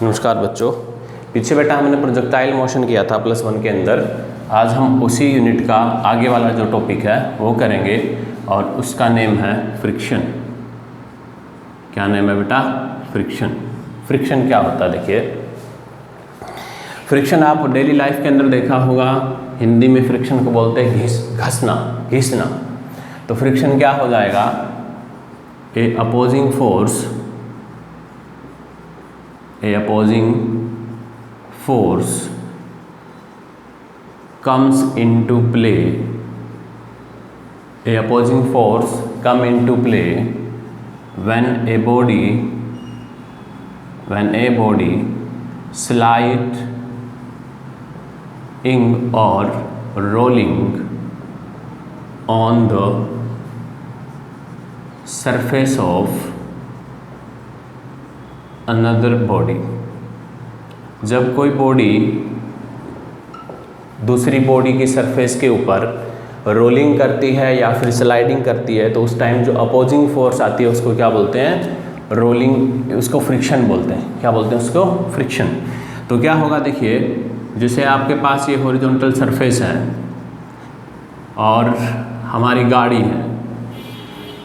नमस्कार बच्चों। पीछे बेटा हमने प्रोजेक्टाइल मोशन किया था +1 के अंदर। आज हम उसी यूनिट का आगे वाला जो टॉपिक है वो करेंगे और उसका नेम है फ्रिक्शन। क्या नेम है बेटा? फ्रिक्शन। फ्रिक्शन क्या होता है? देखिए, फ्रिक्शन आप डेली लाइफ के अंदर देखा होगा। हिंदी में फ्रिक्शन को बोलते हैं घिसना, घिसना। तो फ्रिक्शन क्या हो जाएगा? ए opposing force comes into play. A opposing force come into play when a body sliding or rolling on the surface of another body। जब कोई बॉडी दूसरी बॉडी की सरफेस के ऊपर रोलिंग करती है या फिर स्लाइडिंग करती है तो उस टाइम जो अपोजिंग फोर्स आती है उसको क्या बोलते हैं? रोलिंग, उसको फ्रिक्शन बोलते हैं। क्या बोलते हैं उसको? फ्रिक्शन। तो क्या होगा? देखिए, जैसे आपके पास ये हॉरिजॉन्टल सरफेस है और हमारी गाड़ी है,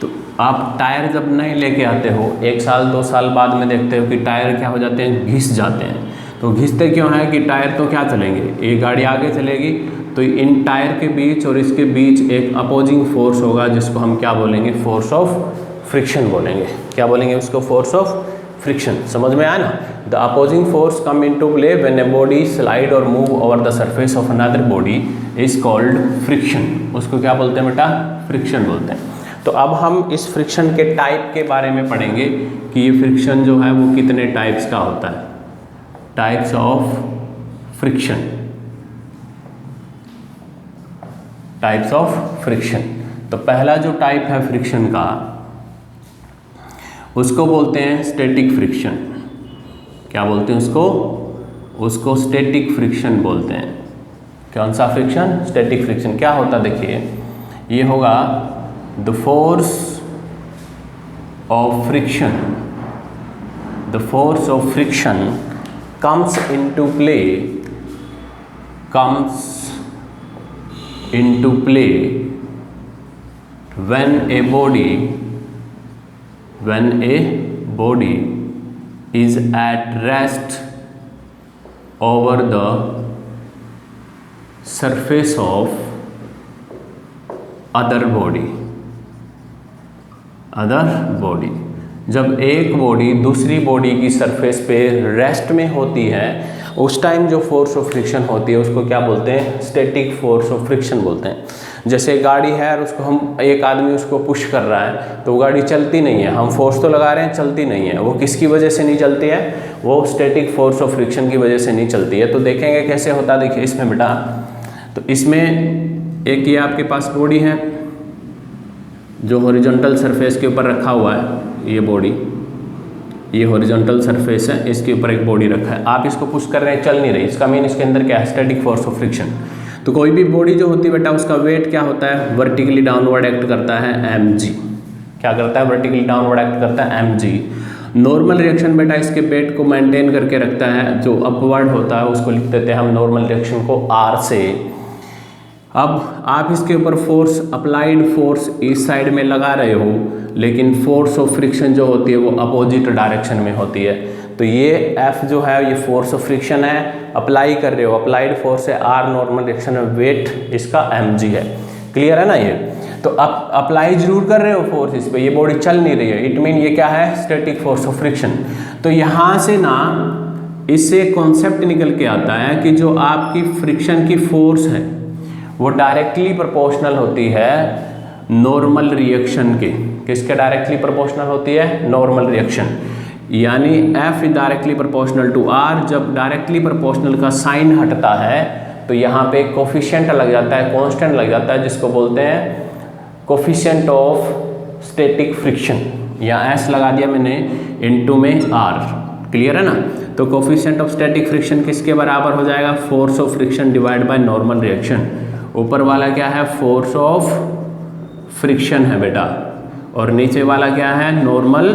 तो आप टायर जब नए लेके आते हो 1 साल 2 साल बाद में देखते हो कि टायर क्या हो जाते हैं? घिस जाते हैं। तो घिसते क्यों हैं कि टायर तो क्या चलेंगे, ये गाड़ी आगे चलेगी तो इन टायर के बीच और इसके बीच एक अपोजिंग फोर्स होगा जिसको हम क्या बोलेंगे? फोर्स ऑफ फ्रिक्शन बोलेंगे। क्या बोलेंगे उसको? Force of friction. समझ में आया ना? The opposing force come into play when a body slide और move over the surface of another body is called friction. उसको क्या बोलते हैं बेटा? फ्रिक्शन बोलते हैं। तो अब हम इस फ्रिक्शन के टाइप के बारे में पढ़ेंगे कि ये फ्रिक्शन जो है वो कितने टाइप्स का होता है। Types of friction. Types of friction. तो पहला जो टाइप है फ्रिक्शन का उसको बोलते हैं स्टैटिक फ्रिक्शन। क्या बोलते हैं उसको? उसको स्टैटिक फ्रिक्शन बोलते हैं। कौन सा फ्रिक्शन? Static friction. क्या होता है? देखिए, ये होगा the force of friction. The force of friction comes into play when a body is at rest over the surface of other body। जब एक बॉडी दूसरी बॉडी की सरफेस पे रेस्ट में होती है उस टाइम जो फोर्स ऑफ फ्रिक्शन होती है उसको क्या बोलते हैं? स्टैटिक फोर्स ऑफ फ्रिक्शन बोलते हैं। जैसे गाड़ी है और उसको हम एक आदमी उसको पुश कर रहा है तो गाड़ी चलती नहीं है, हम फोर्स तो लगा रहे हैं, चलती नहीं है। वो किसकी वजह से नहीं चलती है? वो स्टैटिक फोर्स ऑफ फ्रिक्शन की वजह से नहीं चलती है। तो देखेंगे कैसे होता है। देखिए इसमें बेटा, तो इसमें एक ये आपके पास बॉडी है जो हॉरिजॉन्टल सरफेस के ऊपर रखा हुआ है। ये बॉडी, ये हॉरिजॉन्टल सरफेस है, इसके ऊपर एक बॉडी रखा है। आप इसको पुश कर रहे हैं, चल नहीं रही। इसका मीन इसके अंदर क्या है? Static force of friction. तो कोई भी बॉडी जो होती है बेटा उसका वेट क्या होता है? वर्टिकली डाउनवर्ड एक्ट करता है, mg। क्या करता है? वर्टिकली डाउनवर्ड एक्ट करता है, mg। नॉर्मल रिएक्शन बेटा इसके वेट को मेंटेन करके रखता है। जो अपवर्ड होता है उसको लिख देते हैं हम नॉर्मल रिएक्शन को r से। अब आप इसके ऊपर फोर्स, अप्लाइड फोर्स इस साइड में लगा रहे हो, लेकिन फोर्स ऑफ फ्रिक्शन जो होती है वो अपोजिट डायरेक्शन में होती है। तो ये F जो है ये फोर्स ऑफ फ्रिक्शन है, अप्लाई कर रहे हो, अप्लाइड फोर्स है, R नॉर्मल रिएक्शन में, वेट इसका mg है। क्लियर है ना? ये तो आप अप्लाई जरूर कर रहे हो फोर्स इस पर, ये बॉडी चल नहीं रही है, इट मीन ये क्या है? Static force of friction. तो यहाँ से ना इससे कॉन्सेप्ट निकल के आता है कि जो आपकी फ्रिक्शन की फोर्स है वो डायरेक्टली प्रोपोर्शनल होती है नॉर्मल रिएक्शन के। किसके डायरेक्टली प्रोपोर्शनल होती है? Normal reaction. यानी F is directly proportional to R। जब डायरेक्टली प्रोपोर्शनल का साइन हटता है तो यहाँ पे कोफिशिएंट लग जाता है, कांस्टेंट लग जाता है, जिसको बोलते हैं कोफिशिएंट ऑफ स्टैटिक फ्रिक्शन। यहाँ S लगा दिया मैंने, इनटू में R। क्लियर है ना? तो कोफिशिएंट ऑफ स्टैटिक फ्रिक्शन किसके बराबर हो जाएगा? Force of friction divide by normal reaction. ऊपर वाला क्या है? फोर्स ऑफ फ्रिक्शन है बेटा, और नीचे वाला क्या है? Normal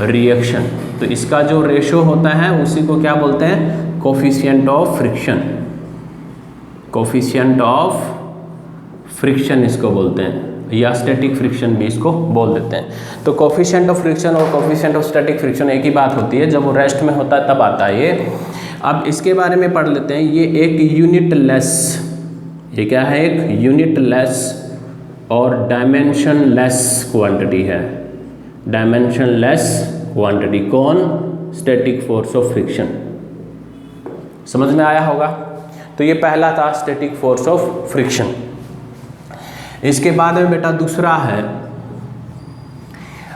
reaction. तो इसका जो रेशो होता है उसी को क्या बोलते हैं, coefficient of friction. Coefficient of friction इसको बोलते हैं, या स्टैटिक फ्रिक्शन भी इसको बोल देते हैं। तो कोफिशिएंट ऑफ फ्रिक्शन और कोफिशिएंट ऑफ स्टैटिक फ्रिक्शन एक ही बात होती है, जब वो रेस्ट में होता है तब आता है ये। अब इसके बारे में पढ़ लेते हैं। ये एक यूनिटलेस, ये क्या है, एक यूनिटलेस और डायमेंशनलेस क्वांटिटी है। डायमेंशनलेस क्वांटिटी कौन, स्टैटिक फोर्स ऑफ फ्रिक्शन। समझ में आया होगा। तो ये पहला था स्टैटिक फोर्स ऑफ फ्रिक्शन। इसके बाद में बेटा दूसरा है,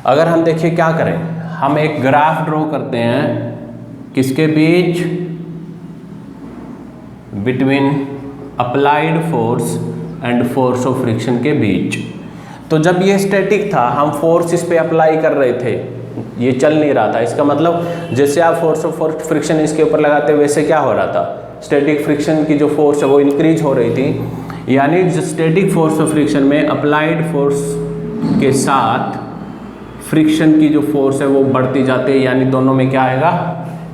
अगर हम देखिए क्या करें, हम एक ग्राफ ड्रॉ करते हैं किसके बीच, between applied force and force of friction के बीच। तो जब ये स्टैटिक था, हम फोर्स इस पे अप्लाई कर रहे थे, ये चल नहीं रहा था। इसका मतलब जैसे आप फोर्स ऑफ फ्रिक्शन इसके ऊपर लगाते वैसे क्या हो रहा था, स्टैटिक फ्रिक्शन की जो फोर्स है वो इंक्रीज हो रही थी। यानी जो स्टैटिक फोर्स ऑफ फ्रिक्शन में अप्लाइड फोर्स के साथ फ्रिक्शन की जो फोर्स है वो बढ़ती जाती है, यानी दोनों में क्या आएगा,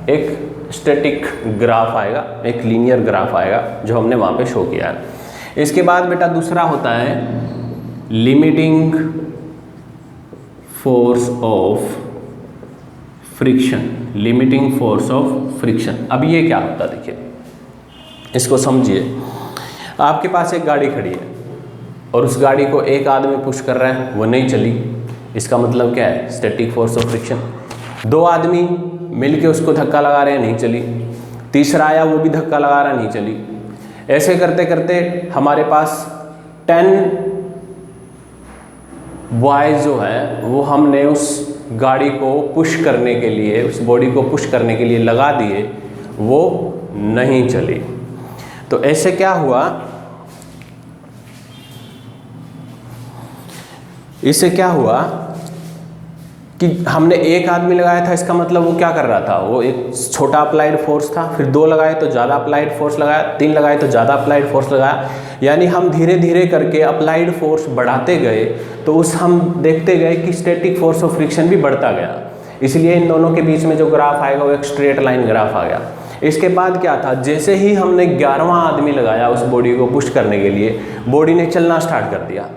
एक स्टैटिक ग्राफ आएगा, एक लीनियर ग्राफ आएगा, जो हमने वहाँ पे शो किया है। इसके बाद बेटा दूसरा होता है limiting force of friction. Limiting force of friction. अब ये क्या होता है, देखिए इसको समझिए। आपके पास एक गाड़ी खड़ी है और उस गाड़ी को एक आदमी पुश कर रहा है, वो नहीं चली, इसका मतलब क्या है, स्टैटिक फोर्स ऑफ फ्रिक्शन। दो आदमी मिलके उसको धक्का लगा रहे हैं, नहीं चली। तीसरा आया, वो भी धक्का लगा रहा, नहीं चली। ऐसे करते करते हमारे पास 10 बॉयज जो है वो हमने उस गाड़ी को पुश करने के लिए, उस बॉडी को पुश करने के लिए लगा दिए, वो नहीं चली। तो ऐसे क्या हुआ, इससे क्या हुआ कि हमने एक आदमी लगाया था, इसका मतलब वो क्या कर रहा था, वो एक छोटा अप्लाइड फोर्स था, फिर 2 लगाए तो ज़्यादा अप्लाइड फोर्स लगाया, 3 लगाए तो ज़्यादा अप्लाइड फोर्स लगाया। यानी हम धीरे धीरे करके अप्लाइड फोर्स बढ़ाते गए, तो उस हम देखते गए कि स्टैटिक फोर्स ऑफ फ्रिक्शन भी बढ़ता गया। इसलिए इन दोनों के बीच में जो ग्राफ आएगा वो एक स्ट्रेट लाइन ग्राफ आ गया। इसके बाद क्या था, जैसे ही हमने 11वां आदमी लगाया उस बॉडी को पुश करने के लिए, बॉडी ने चलना स्टार्ट कर दिया।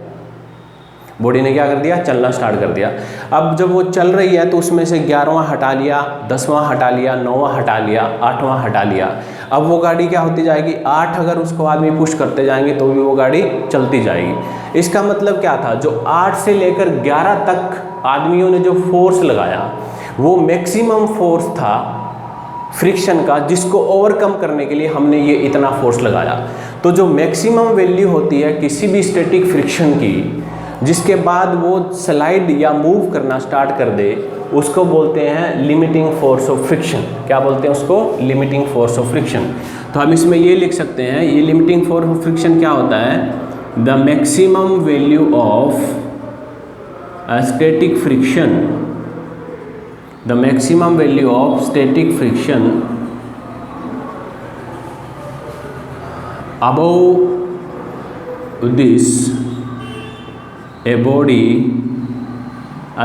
बॉडी ने क्या कर दिया, चलना स्टार्ट कर दिया। अब जब वो चल रही है तो उसमें से 11वां हटा लिया, 10वां हटा लिया, 9वां हटा लिया, 8वां हटा लिया। अब वो गाड़ी क्या होती जाएगी, 8 अगर उसको आदमी पुश करते जाएंगे तो भी वो गाड़ी चलती जाएगी। इसका मतलब क्या था, जो 8 से लेकर 11 तक आदमियों ने जो फोर्स लगाया वो मैक्सिमम फोर्स था फ्रिक्शन का, जिसको ओवरकम करने के लिए हमने ये इतना फोर्स लगाया। तो जो मैक्सिमम वैल्यू होती है किसी भी स्टैटिक फ्रिक्शन की, जिसके बाद वो स्लाइड या मूव करना स्टार्ट कर दे, उसको बोलते हैं लिमिटिंग फोर्स ऑफ फ्रिक्शन। क्या बोलते हैं उसको, लिमिटिंग फोर्स ऑफ फ्रिक्शन। तो हम इसमें ये लिख सकते हैं, ये लिमिटिंग फोर्स ऑफ फ्रिक्शन क्या होता है, the maximum value of static friction, the maximum value of static friction above this a body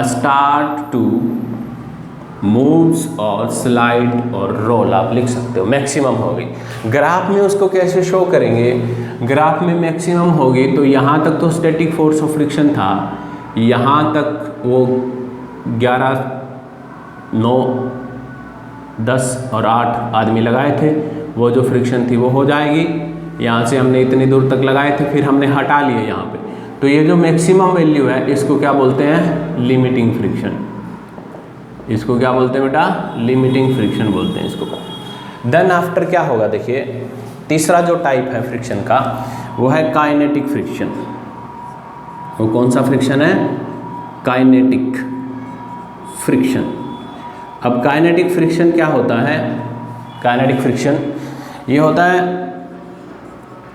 start to moves और slide और roll, आप लिख सकते हो। मैक्सिमम होगी, ग्राफ में उसको कैसे शो करेंगे, ग्राफ में मैक्सिमम होगी तो यहाँ तक तो स्टैटिक फोर्स ऑफ फ्रिक्शन था, यहाँ तक वो 11, 9, 10 और 8 आदमी लगाए थे, वो जो फ्रिक्शन थी वो हो जाएगी। यहाँ से हमने इतनी दूर तक लगाए थे, फिर हमने हटा लिए यहाँ पे, तो ये जो मैक्सिमम वैल्यू है इसको क्या बोलते हैं, लिमिटिंग फ्रिक्शन। इसको क्या बोलते हैं बेटा, लिमिटिंग फ्रिक्शन बोलते हैं इसको। देन आफ्टर क्या होगा, देखिए तीसरा जो टाइप है फ्रिक्शन का वो है काइनेटिक फ्रिक्शन। वो कौन सा फ्रिक्शन है, काइनेटिक फ्रिक्शन। अब काइनेटिक फ्रिक्शन क्या होता है, काइनेटिक फ्रिक्शन ये होता है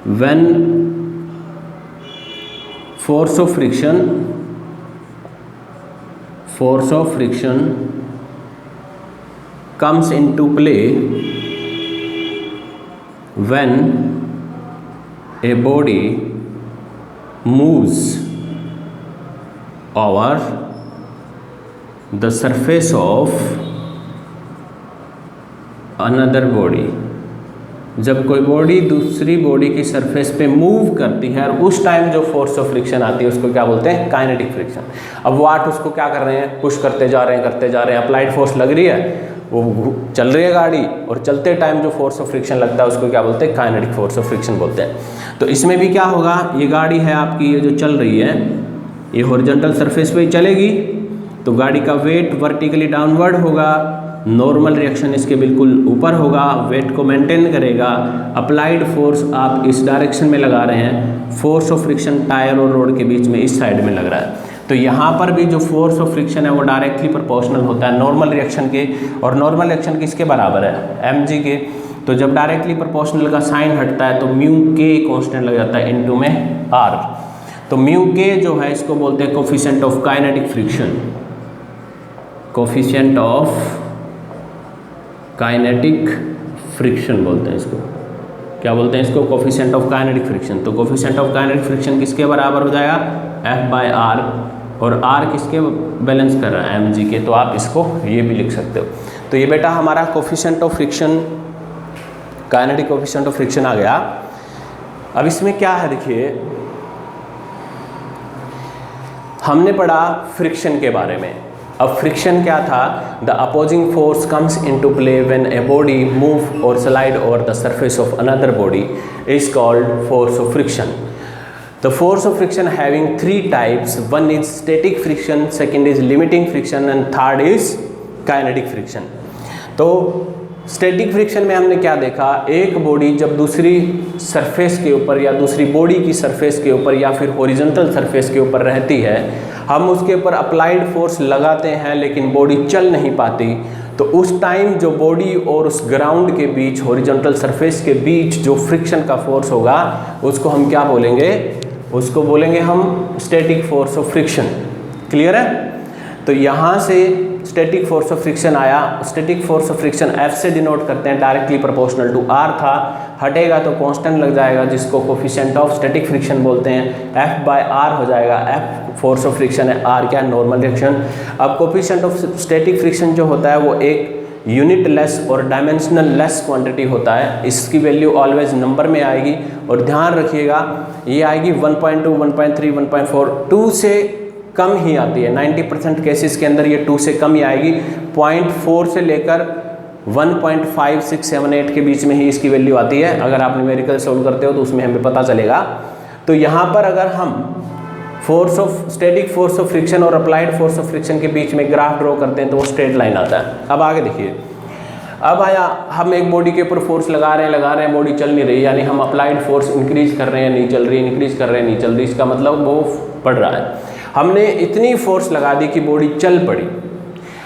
when force of friction comes into play when a body moves over the surface of another body, जब कोई बॉडी दूसरी बॉडी की सरफेस पे मूव करती है और उस टाइम जो फोर्स ऑफ फ्रिक्शन आती है उसको क्या बोलते हैं, काइनेटिक फ्रिक्शन। अब वाट उसको क्या कर रहे हैं, पुश करते जा रहे हैं, अप्लाइड फोर्स लग रही है, वो चल रही है गाड़ी, और चलते टाइम जो फोर्स ऑफ फ्रिक्शन लगता है उसको क्या बोलते हैं, काइनेटिक फोर्स ऑफ फ्रिक्शन बोलते हैं। तो इसमें भी क्या होगा, ये गाड़ी है आपकी, ये जो चल रही है ये हॉरिजॉन्टल सरफेस पे ही चलेगी, तो गाड़ी का वेट वर्टिकली डाउनवर्ड होगा, नॉर्मल रिएक्शन इसके बिल्कुल ऊपर होगा, वेट को मेंटेन करेगा। अप्लाइड फोर्स आप इस डायरेक्शन में लगा रहे हैं, फोर्स ऑफ फ्रिक्शन टायर और रोड के बीच में इस साइड में लग रहा है, तो यहाँ पर भी जो फोर्स ऑफ फ्रिक्शन है वो डायरेक्टली प्रोपोर्शनल होता है नॉर्मल रिएक्शन के, और नॉर्मल रिएक्शन किसके बराबर है, mg के। तो जब डायरेक्टली प्रोपोर्शनल का साइन हटता है तो म्यू के कांस्टेंट लग जाता है इनटू में r। तो म्यू के जो है इसको बोलते हैं coefficient of kinetic friction, coefficient of kinetic friction बोलते हैं इसको, क्या बोलते हैं इसको, कोफिशिएंट ऑफ काइनेटिक फ्रिक्शन। तो कोफिशिएंट ऑफ काइनेटिक फ्रिक्शन किसके बराबर हो जाएगा, F/r, और r किसके बैलेंस कर रहा है, mg के, तो आप इसको ये भी लिख सकते हो। तो ये बेटा हमारा coefficient of friction, kinetic coefficient of friction आ गया। अब इसमें क्या है देखिए, हमने पढ़ा फ्रिक्शन के बारे में। अब फ्रिक्शन क्या था, the opposing force comes into play when a body move और slide over the surface of another body is called force of friction. The force of friction having three types, one is static friction, second is limiting friction and third is kinetic friction। तो static friction में हमने क्या देखा, एक body जब दूसरी surface के ऊपर या दूसरी बॉडी की सरफेस के ऊपर या फिर हॉरिजॉन्टल सरफेस के ऊपर रहती है, हम उसके ऊपर अप्लाइड फोर्स लगाते हैं लेकिन बॉडी चल नहीं पाती, तो उस टाइम जो बॉडी और उस ग्राउंड के बीच, हॉरिजॉन्टल सरफेस के बीच जो फ्रिक्शन का फोर्स होगा उसको हम क्या बोलेंगे, उसको बोलेंगे हम static force of friction. Clear है। तो यहाँ से स्टैटिक फोर्स ऑफ फ्रिक्शन आया, static force of friction F से डिनोट करते हैं, डायरेक्टली प्रोपोर्शनल टू R था, हटेगा तो कांस्टेंट लग जाएगा जिसको कोफिशिएंट ऑफ स्टैटिक फ्रिक्शन बोलते हैं, F/r हो जाएगा। F फोर्स ऑफ फ्रिक्शन है, R क्या, नॉर्मल रिएक्शन। अब कोफिशिएंट ऑफ स्टैटिक फ्रिक्शन जो होता है वो एक यूनिट लेस और डायमेंशनल लेस क्वांटिटी होता है, इसकी वैल्यू ऑलवेज नंबर में आएगी, और ध्यान रखिएगा ये आएगी 1.2, 1.3, 1.4, 2 से कम ही आती है। 90% केसेस के अंदर ये 2 से कम ही आएगी। 0.4 से लेकर 1.5, 6, 7, 8 के बीच में ही इसकी वैल्यू आती है। अगर आप न्यूमेरिकल सोल्व करते हो तो उसमें हमें पता चलेगा। तो यहाँ पर अगर हम force of static force of friction और अप्लाइड फोर्स ऑफ फ्रिक्शन के बीच में ग्राफ ड्रॉ करते हैं तो वो स्ट्रेट लाइन आता है। अब आगे देखिए, अब आया हम एक बॉडी के ऊपर फोर्स लगा रहे हैं, बॉडी चल नहीं रही, यानी हम अप्लाइड फोर्स इंक्रीज कर रहे हैं, नहीं चल रही, इंक्रीज कर रहे हैं, नहीं चल रही, इसका मतलब वो पड़ रहा है। हमने इतनी फोर्स लगा दी कि बॉडी चल पड़ी।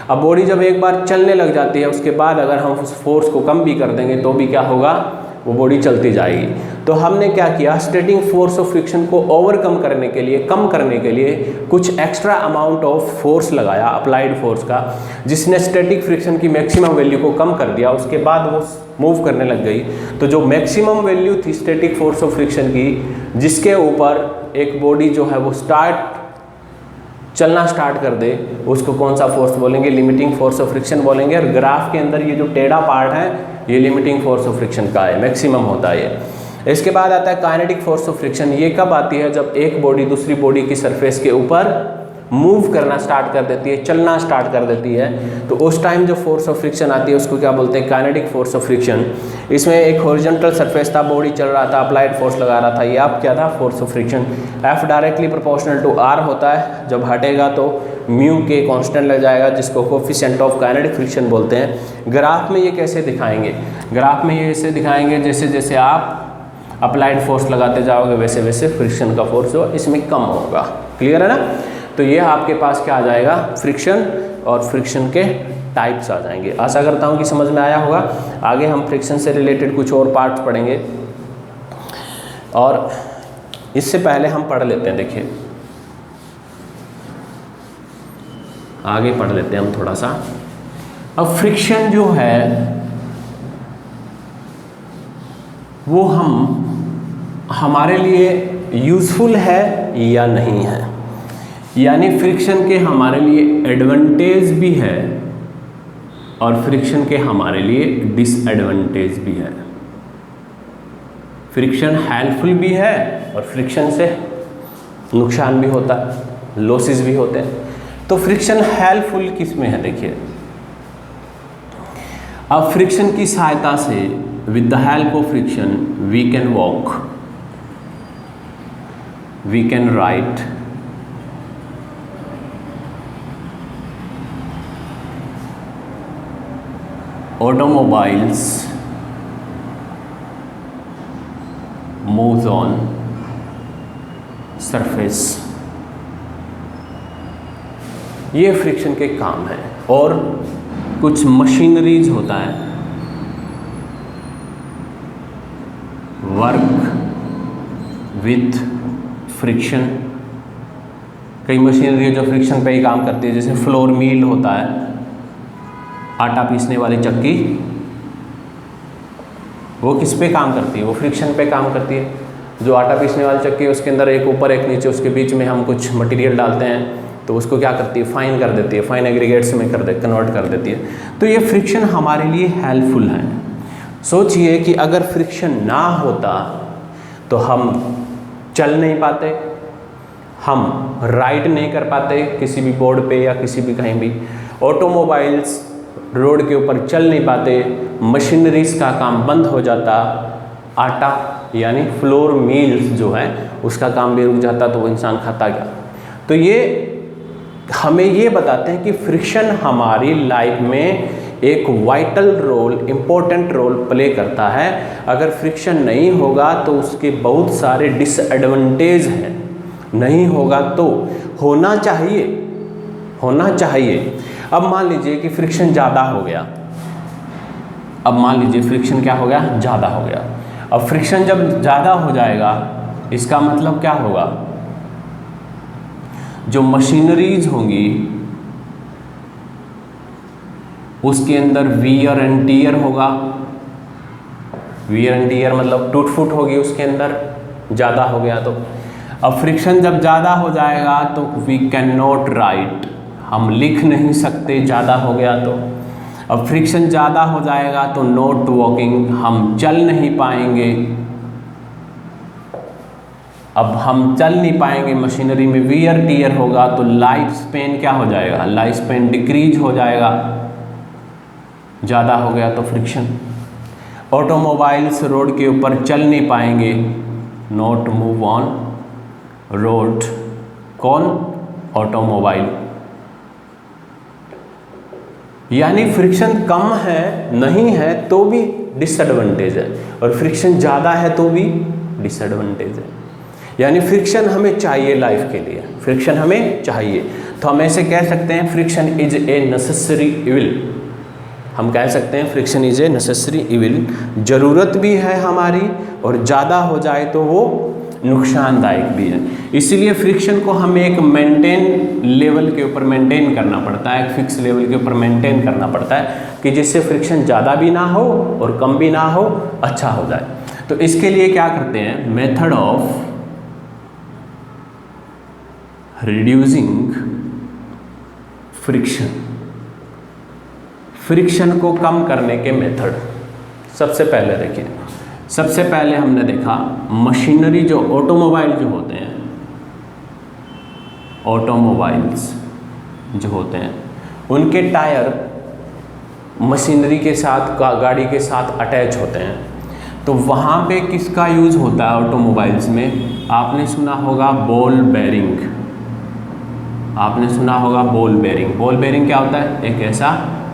अब बॉडी जब एक बार चलने लग जाती है उसके बाद अगर हम उस फोर्स को कम भी कर देंगे तो भी क्या होगा, वो बॉडी चलती जाएगी। तो हमने क्या किया, स्टैटिक फोर्स ऑफ फ्रिक्शन को ओवरकम करने के लिए, कम करने के लिए कुछ एक्स्ट्रा अमाउंट ऑफ फोर्स लगाया, अप्लाइड फोर्स का, जिसने स्टैटिक फ्रिक्शन की मैक्सिमम वैल्यू को कम कर दिया। उसके बाद वो मूव करने लग गई। तो जो मैक्सिमम वैल्यू थी स्टैटिक फोर्स ऑफ फ्रिक्शन की, जिसके ऊपर एक बॉडी जो है वो चलना स्टार्ट कर दे, उसको कौन सा फोर्स बोलेंगे, लिमिटिंग फोर्स ऑफ फ्रिक्शन बोलेंगे। और ग्राफ के अंदर ये जो टेढ़ा पार्ट है ये लिमिटिंग फोर्स ऑफ फ्रिक्शन का है, मैक्सिमम होता है ये। इसके बाद आता है काइनेटिक फोर्स ऑफ फ्रिक्शन। ये कब आती है, जब एक बॉडी दूसरी बॉडी की सरफेस के ऊपर मूव करना स्टार्ट कर देती है, चलना स्टार्ट कर देती है, तो उस टाइम जो फोर्स ऑफ फ्रिक्शन आती है उसको क्या बोलते हैं, काइनेटिक फोर्स ऑफ फ्रिक्शन। इसमें एक हॉरिजॉन्टल सरफेस था, बॉडी चल रहा था, अप्लाइड फोर्स लगा रहा था, ये आप क्या था, force of friction. F directly proportional to R होता है, जब हटेगा तो म्यू के कांस्टेंट लग जाएगा जिसको कोफिशिएंट ऑफ काइनेटिक फ्रिक्शन बोलते हैं। ग्राफ में ये कैसे दिखाएंगे, ग्राफ में ये ऐसे दिखाएंगे, जैसे जैसे आप अप्लाइड फोर्स लगाते जाओगे वैसे वैसे फ्रिक्शन का फोर्स जो इसमें कम होगा। क्लियर है ना। तो ये आपके पास क्या आ जाएगा, फ्रिक्शन, और फ्रिक्शन के टाइप्स आ जाएंगे। आशा करता हूँ कि समझ में आया होगा। आगे हम फ्रिक्शन से रिलेटेड कुछ और पार्ट्स पढ़ेंगे, और इससे पहले हम पढ़ लेते हैं, देखिए आगे पढ़ लेते हैं हम थोड़ा सा। अब फ्रिक्शन जो है वो हमारे लिए यूज़फुल है या नहीं है, यानी फ्रिक्शन के हमारे लिए एडवांटेज भी है और फ्रिक्शन के हमारे लिए डिसएडवांटेज भी है। फ्रिक्शन हेल्पफुल भी है और फ्रिक्शन से नुकसान भी होता है, लॉसेस भी होते हैं। तो फ्रिक्शन हेल्पफुल किस में है, देखिए अब फ्रिक्शन की सहायता से with the help of friction we can walk, we can write, automobiles moves on surface। ये फ्रिक्शन के काम है। और कुछ मशीनरीज होता है, वर्क विथ फ्रिक्शन। कई मशीनरी जो फ्रिक्शन पे ही काम करती है, जैसे फ्लोर मिल होता है, आटा पीसने वाली चक्की, वो किस पे काम करती है, वो फ्रिक्शन पे काम करती है। जो आटा पीसने वाली चक्की है उसके अंदर एक ऊपर एक नीचे, उसके बीच में हम कुछ मटेरियल डालते हैं तो उसको क्या करती है, फाइन कर देती है, फाइन एग्रीगेट्स में कन्वर्ट कर देती है। तो ये फ्रिक्शन हमारे लिए हेल्पफुल है। सोचिए कि अगर फ्रिक्शन ना होता तो हम चल नहीं पाते, हम राइड नहीं कर पाते किसी भी बोर्ड पे या किसी भी कहीं भी, ऑटोमोबाइल्स रोड के ऊपर चल नहीं पाते, मशीनरीज का काम बंद हो जाता, आटा यानी फ्लोर मिल्स जो है उसका काम भी रुक जाता, तो वो इंसान खाता क्या। तो ये हमें ये बताते हैं कि फ्रिक्शन हमारी लाइफ में एक vital role, important role play करता है। अगर फ्रिक्शन नहीं होगा तो उसके बहुत सारे डिसएडवांटेज हैं, नहीं होगा तो होना चाहिए, होना चाहिए। अब मान लीजिए कि फ्रिक्शन ज़्यादा हो गया, अब मान लीजिए फ्रिक्शन क्या हो गया, ज़्यादा हो गया। अब फ्रिक्शन जब ज़्यादा हो जाएगा इसका मतलब क्या होगा, जो मशीनरीज होंगी उसके अंदर वियर एंड टियर होगा। वियर एंड टियर मतलब टूट फूट होगी उसके अंदर, ज़्यादा हो गया तो। अब फ्रिक्शन जब ज़्यादा हो जाएगा तो वी कैन नॉट राइट, हम लिख नहीं सकते ज़्यादा हो गया तो। अब फ्रिक्शन ज़्यादा हो जाएगा तो नॉट वॉकिंग, हम चल नहीं पाएंगे। अब हम चल नहीं पाएंगे, मशीनरी में वियर टियर होगा तो लाइफ स्पेन क्या हो जाएगा, लाइफ स्पेन डिक्रीज हो जाएगा, ज़्यादा हो गया तो फ्रिक्शन। ऑटोमोबाइल्स रोड के ऊपर चल नहीं पाएंगे, नॉट मूव ऑन रोड, कौन, ऑटोमोबाइल। यानी फ्रिक्शन कम है, नहीं है तो भी डिसएडवांटेज है, और फ्रिक्शन ज़्यादा है तो भी डिसएडवांटेज है। यानी फ्रिक्शन हमें चाहिए लाइफ के लिए, फ्रिक्शन हमें चाहिए। तो हम ऐसे कह सकते हैं friction is a necessary evil, हम कह सकते हैं friction is a necessary evil, ज़रूरत भी है हमारी, और ज़्यादा हो जाए तो वो नुकसानदायक भी है। इसीलिए फ्रिक्शन को हमें एक मेंटेन लेवल के ऊपर मेंटेन करना पड़ता है, एक फिक्स लेवल के ऊपर मेंटेन करना पड़ता है कि जिससे फ्रिक्शन ज़्यादा भी ना हो और कम भी ना हो, अच्छा हो जाए। तो इसके लिए क्या करते हैं, method of reducing friction, friction को कम करने के मेथड। सबसे पहले देखिए, सबसे पहले हमने देखा मशीनरी जो ऑटोमोबाइल जो होते हैं, ऑटोमोबाइल्स जो होते हैं उनके टायर मशीनरी के साथ, गाड़ी के साथ अटैच होते हैं। तो वहाँ पे किसका यूज़ होता है ऑटोमोबाइल्स में, आपने सुना होगा बॉल बेरिंग, आपने सुना होगा बॉल बेरिंग। बॉल बेरिंग क्या होता है, एक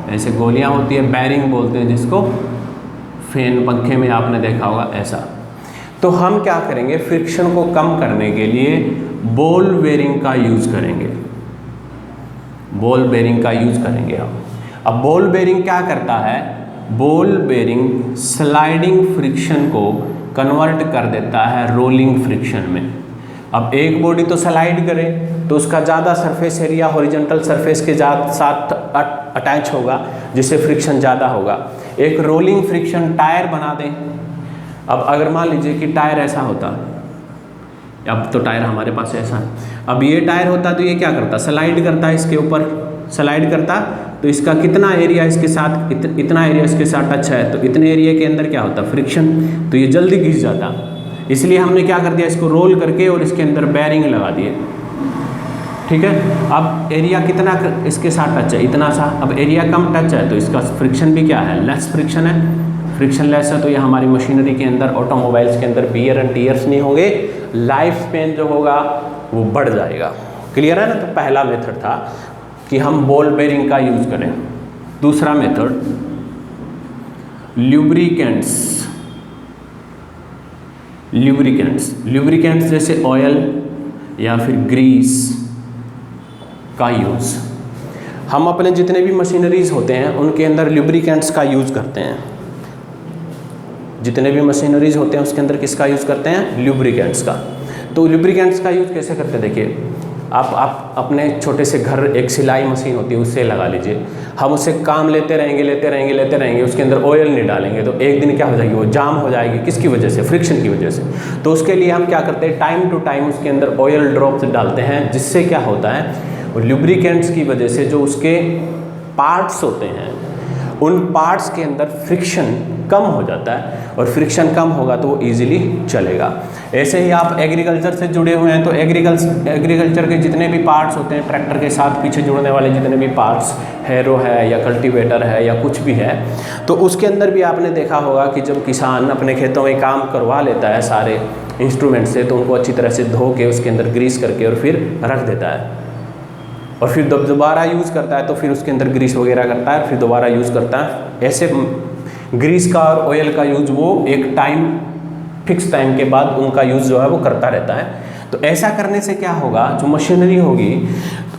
ऐसे गोलियाँ होती है, बेरिंग बोलते हैं जिसको, फैन पंखे में आपने देखा होगा ऐसा। तो हम क्या करेंगे, फ्रिक्शन को कम करने के लिए बॉल बेरिंग का यूज़ करेंगे, बॉल बेरिंग का यूज़ करेंगे हम। अब बॉल बेरिंग क्या करता है, बॉल बेरिंग स्लाइडिंग फ्रिक्शन को कन्वर्ट कर देता है रोलिंग फ्रिक्शन में। अब एक बॉडी तो स्लाइड करे तो उसका ज़्यादा सरफेस एरिया हॉरिजॉन्टल सरफेस के साथ अटैच होगा, जिससे फ्रिक्शन ज़्यादा होगा। एक रोलिंग फ्रिक्शन टायर बना दें। अब अगर मान लीजिए कि टायर ऐसा होता अब तो टायर हमारे पास ऐसा है। अब ये टायर होता तो ये क्या करता, स्लाइड करता, इसके ऊपर स्लाइड करता, तो इसका कितना एरिया इसके साथ, इतना एरिया इसके साथ टच है, तो इतने एरिया के अंदर क्या होता, फ्रिक्शन, तो ये जल्दी घिस जाता। इसलिए हमने क्या कर दिया, इसको रोल करके और इसके अंदर बेरिंग लगा दिए। ठीक है, अब एरिया कितना इसके साथ टच है, इतना सा। अब एरिया कम टच है तो इसका फ्रिक्शन भी क्या है, लेस फ्रिक्शन है, फ्रिक्शन लेस है, तो ये हमारी मशीनरी के अंदर, ऑटोमोबाइल्स के अंदर वियर एंड टीयर्स नहीं होंगे, लाइफ स्पेन जो होगा वो बढ़ जाएगा। क्लियर है ना। तो पहला मेथड था कि हम बॉल बेरिंग का यूज करें। दूसरा मेथड ल्यूब्रिकेंट्स, ल्यूब्रिकेंट्स जैसे ऑयल या फिर ग्रीस का यूज़। हम अपने जितने भी मशीनरीज होते हैं उनके अंदर ल्यूब्रिकेंट्स का यूज़ करते हैं। जितने भी मशीनरीज होते हैं उसके अंदर किसका यूज़ करते हैं, ल्यूब्रिकेंट्स का। तो ल्यूब्रिकेंट्स का यूज़ कैसे करते हैं, देखिए आप अपने छोटे से घर एक सिलाई मशीन होती है उससे लगा लीजिए। हम उससे काम लेते रहेंगे, उसके अंदर ऑयल नहीं डालेंगे तो एक दिन क्या हो जाएगी, वो जाम हो जाएगी। किसकी वजह से, फ्रिक्शन की वजह से। तो उसके लिए हम क्या करते हैं, टाइम टू टाइम उसके अंदर ऑयल ड्रॉप्स डालते हैं, जिससे क्या होता है, ल्यूब्रिकेंट्स की वजह से जो उसके पार्ट्स होते हैं उन पार्ट्स के अंदर फ्रिक्शन कम हो जाता है, और फ्रिक्शन कम होगा तो वो ईजिली चलेगा। ऐसे ही आप एग्रीकल्चर से जुड़े हुए हैं तो एग्रीकल्चर के जितने भी पार्ट्स होते हैं, ट्रैक्टर के साथ पीछे जुड़ने वाले जितने भी पार्ट्स, हैरो है या कल्टीवेटर है या कुछ भी है, तो उसके अंदर भी आपने देखा होगा कि जब किसान अपने खेतों में काम करवा लेता है सारे इंस्ट्रूमेंट से, तो उनको अच्छी तरह से धो के उसके अंदर ग्रीस करके और फिर रख देता है, और फिर दोबारा यूज़ करता है तो फिर उसके अंदर ग्रीस वगैरह करता है, फिर दोबारा यूज़ करता है। ऐसे ग्रीस का और ऑयल का यूज़ वो एक फिक्स टाइम के बाद उनका यूज़ जो है वो करता रहता है। तो ऐसा करने से क्या होगा, जो मशीनरी होगी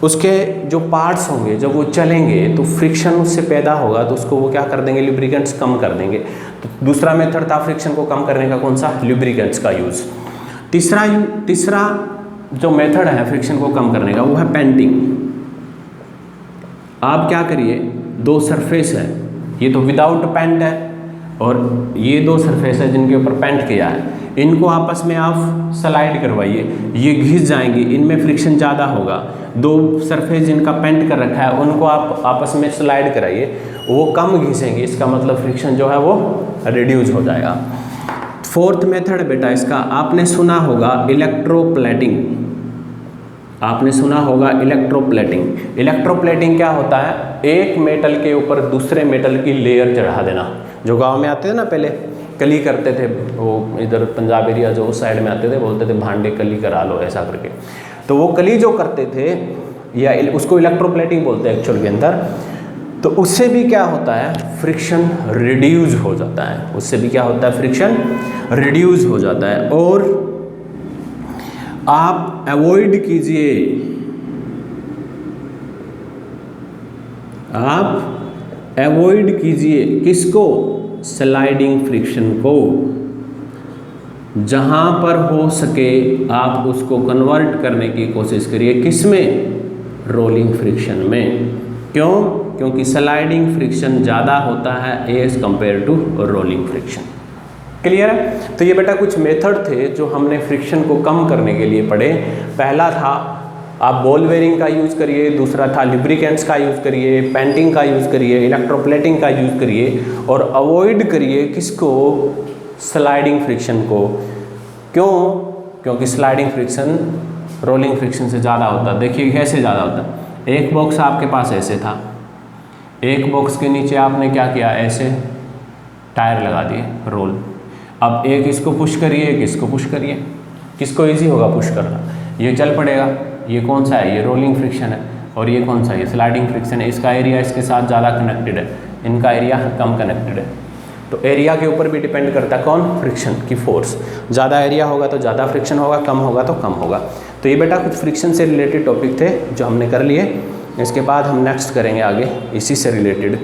उसके जो पार्ट्स होंगे जब वो चलेंगे तो फ्रिक्शन उससे पैदा होगा, तो उसको वो क्या कर देंगे, ल्यूब्रिकेंट्स कम कर देंगे। तो दूसरा मेथड था फ्रिक्शन को कम करने का, कौन सा, ल्यूब्रिकेंट्स का यूज़। तीसरा जो मेथड है फ्रिक्शन को कम करने का वो है पेंटिंग। आप क्या करिए, दो सरफेस है, ये तो विदाउट पेंट है और ये दो सरफेस है जिनके ऊपर पेंट किया है, इनको आपस में आप स्लाइड करवाइए, ये घिस जाएंगी, इनमें फ्रिक्शन ज़्यादा होगा। दो सरफेस जिनका पेंट कर रखा है उनको आप आपस में स्लाइड कराइए, वो कम घिसेंगे, इसका मतलब फ्रिक्शन जो है वो रिड्यूस हो जाएगा। फोर्थ मेथड बेटा इसका आपने सुना होगा इलेक्ट्रोप्लेटिंग। आपने सुना होगा इलेक्ट्रोप्लेटिंग। इलेक्ट्रोप्लेटिंग क्या होता है, एक मेटल के ऊपर दूसरे मेटल की लेयर चढ़ा देना। जो गांव में आते थे ना पहले, कली करते थे, वो इधर पंजाब एरिया जो उस साइड में आते थे, बोलते थे भांडे कली करा लो ऐसा करके। तो वो कली जो करते थे, या उसको इलेक्ट्रोप्लेटिंग बोलते हैं एक्चुअल के अंदर। तो उससे भी क्या होता है, फ्रिक्शन रिड्यूस हो जाता है, उससे भी क्या होता है, फ्रिक्शन रिड्यूस हो जाता है। और आप अवॉइड कीजिए, आप अवॉइड कीजिए किसको, स्लाइडिंग फ्रिक्शन को। जहां पर हो सके आप उसको कन्वर्ट करने की कोशिश करिए, किसमें, रोलिंग फ्रिक्शन में। क्यों, क्योंकि स्लाइडिंग फ्रिक्शन ज़्यादा होता है as compare to rolling friction. Clear है। तो ये बेटा कुछ मेथड थे जो हमने फ्रिक्शन को कम करने के लिए पढ़े। पहला था आप बॉल बेरिंग का यूज़ करिए, दूसरा था लुब्रिकेंट्स का यूज़ करिए, पेंटिंग का यूज़ करिए, इलेक्ट्रोप्लेटिंग का यूज़ करिए, और अवॉइड करिए किसको, स्लाइडिंग फ्रिक्शन को। क्यों, क्योंकि स्लाइडिंग फ्रिक्शन रोलिंग फ्रिक्शन से ज़्यादा होता है। देखिए कैसे ज़्यादा होता है, एक बॉक्स आपके पास ऐसे था, एक बॉक्स के नीचे आपने क्या किया, ऐसे टायर लगा दिए रोल। अब एक इसको पुश करिए, एक इसको पुश करिए, किसको इजी होगा पुश करना, ये चल पड़ेगा। ये कौन सा है, ये रोलिंग फ्रिक्शन है, और ये कौन सा है, ये स्लाइडिंग फ्रिक्शन है। इसका एरिया इसके साथ ज़्यादा कनेक्टेड है, इनका एरिया कम कनेक्टेड है। तो एरिया के ऊपर भी डिपेंड करता है कौन, फ्रिक्शन की फोर्स। ज़्यादा एरिया होगा तो ज़्यादा फ्रिक्शन होगा, कम होगा तो कम होगा। तो ये बेटा कुछ फ्रिक्शन से रिलेटेड टॉपिक थे जो हमने कर लिए। इसके बाद हम नेक्स्ट करेंगे आगे इसी से रिलेटेड